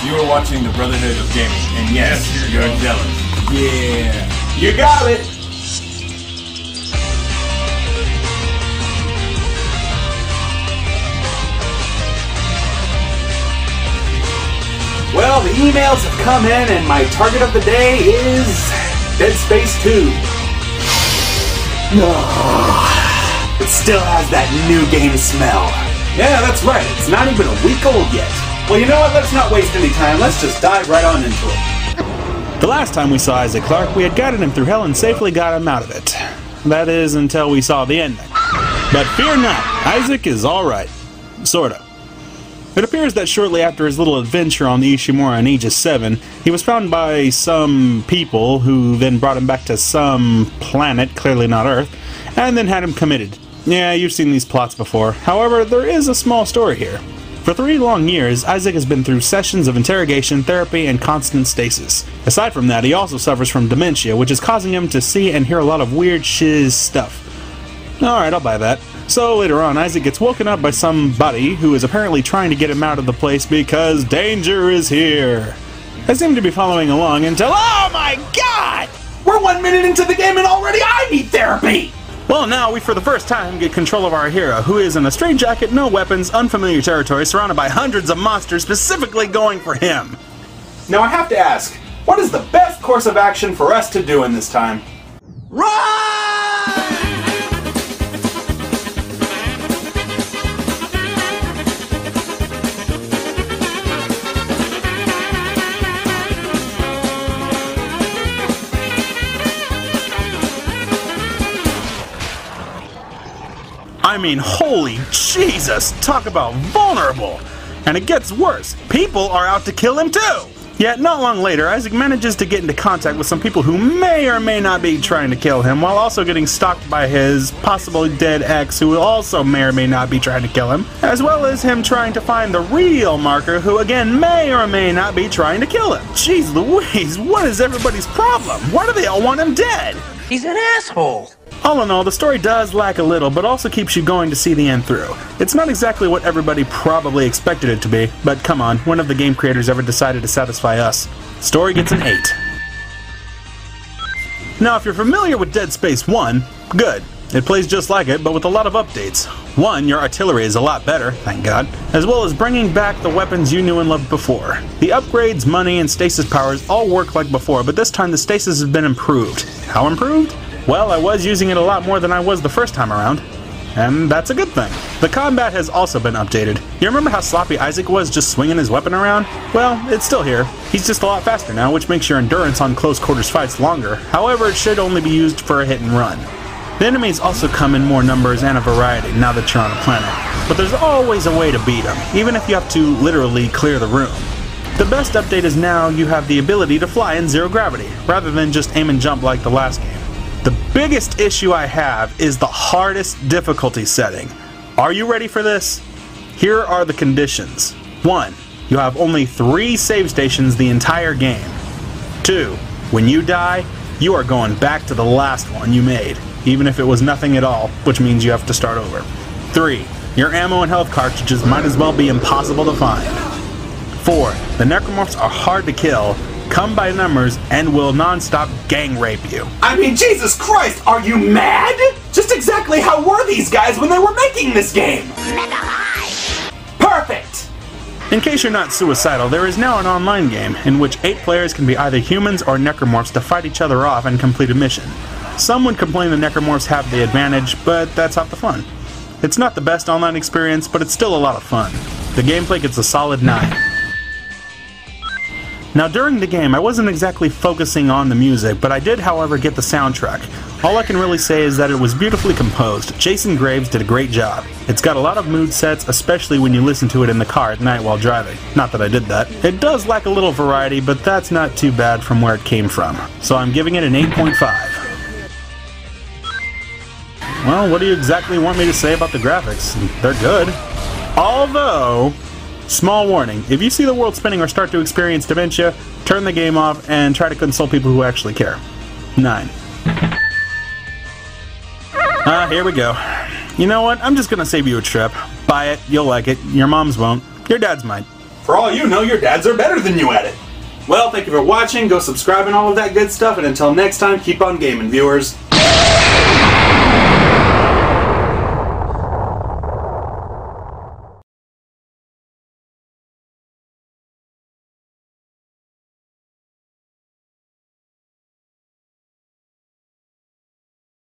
You are watching the Brotherhood of Gaming, and yes, you're jealous. Yeah. You got it! Well, the emails have come in, and my target of the day is Dead Space 2. It still has that new game smell. Yeah, that's right. It's not even a week old yet. Well, you know what? Let's not waste any time. Let's just dive right on into it. The last time we saw Isaac Clarke, we had guided him through hell and safely got him out of it. That is, until we saw the ending. But fear not, Isaac is alright. Sorta. It appears that shortly after his little adventure on the Ishimura in Aegis 7, he was found by some people who then brought him back to some planet, clearly not Earth, and then had him committed. Yeah, you've seen these plots before. However, there is a small story here. For 3 long years, Isaac has been through sessions of interrogation, therapy, and constant stasis. Aside from that, he also suffers from dementia, which is causing him to see and hear a lot of weird shiz stuff. Alright, I'll buy that. So later on, Isaac gets woken up by somebody who is apparently trying to get him out of the place because danger is here. I seem to be following along until— oh my god! We're 1 minute into the game and already I need therapy! Well, now we for the first time get control of our hero, who is in a straitjacket, no weapons, unfamiliar territory, surrounded by hundreds of monsters specifically going for him. Now I have to ask, what is the best course of action for us to do in this time? Run! I mean, holy Jesus, talk about vulnerable! And it gets worse, people are out to kill him too! Yet not long later, Isaac manages to get into contact with some people who may or may not be trying to kill him, while also getting stalked by his possibly dead ex, who also may or may not be trying to kill him, as well as him trying to find the real marker, who again may or may not be trying to kill him. Jeez Louise, what is everybody's problem? Why do they all want him dead? He's an asshole! All in all, the story does lack a little, but also keeps you going to see the end through. It's not exactly what everybody probably expected it to be, but come on, when have the game creators ever decided to satisfy us? Story gets an 8. Now, if you're familiar with Dead Space 1, good. It plays just like it, but with a lot of updates. 1, your artillery is a lot better, thank God, as well as bringing back the weapons you knew and loved before. The upgrades, money, and stasis powers all work like before, but this time the stasis has been improved. How improved? Well, I was using it a lot more than I was the first time around, and that's a good thing. The combat has also been updated. You remember how sloppy Isaac was just swinging his weapon around? Well, it's still here. He's just a lot faster now, which makes your endurance on close quarters fights longer. However, it should only be used for a hit and run. The enemies also come in more numbers and a variety now that you're on a planet, but there's always a way to beat them, even if you have to literally clear the room. The best update is now you have the ability to fly in zero gravity, rather than just aim and jump like the last game. The biggest issue I have is the hardest difficulty setting. Are you ready for this? Here are the conditions. 1. You have only 3 save stations the entire game. 2. When you die, you are going back to the last one you made, even if it was nothing at all, which means you have to start over. 3. Your ammo and health cartridges might as well be impossible to find. 4. The necromorphs are hard to kill, come by numbers, and will non-stop gang rape you. I mean, Jesus Christ, are you mad? Just exactly how were these guys when they were making this game? Perfect! In case you're not suicidal, there is now an online game in which 8 players can be either humans or necromorphs to fight each other off and complete a mission. Some would complain the necromorphs have the advantage, but that's half the fun. It's not the best online experience, but it's still a lot of fun. The gameplay gets a solid 9. Now during the game, I wasn't exactly focusing on the music, but I did however get the soundtrack. All I can really say is that it was beautifully composed. Jason Graves did a great job. It's got a lot of mood sets, especially when you listen to it in the car at night while driving. Not that I did that. It does lack a little variety, but that's not too bad from where it came from. So I'm giving it an 8.5. Well, what do you exactly want me to say about the graphics? They're good. Although, small warning, if you see the world spinning or start to experience dementia, turn the game off and try to consult people who actually care. 9. Here we go. You know what? I'm just gonna save you a trip. Buy it, you'll like it, your mom's won't, your dad's might. For all you know, your dads are better than you at it. Well, thank you for watching, go subscribe and all of that good stuff, and until next time, keep on gaming, viewers.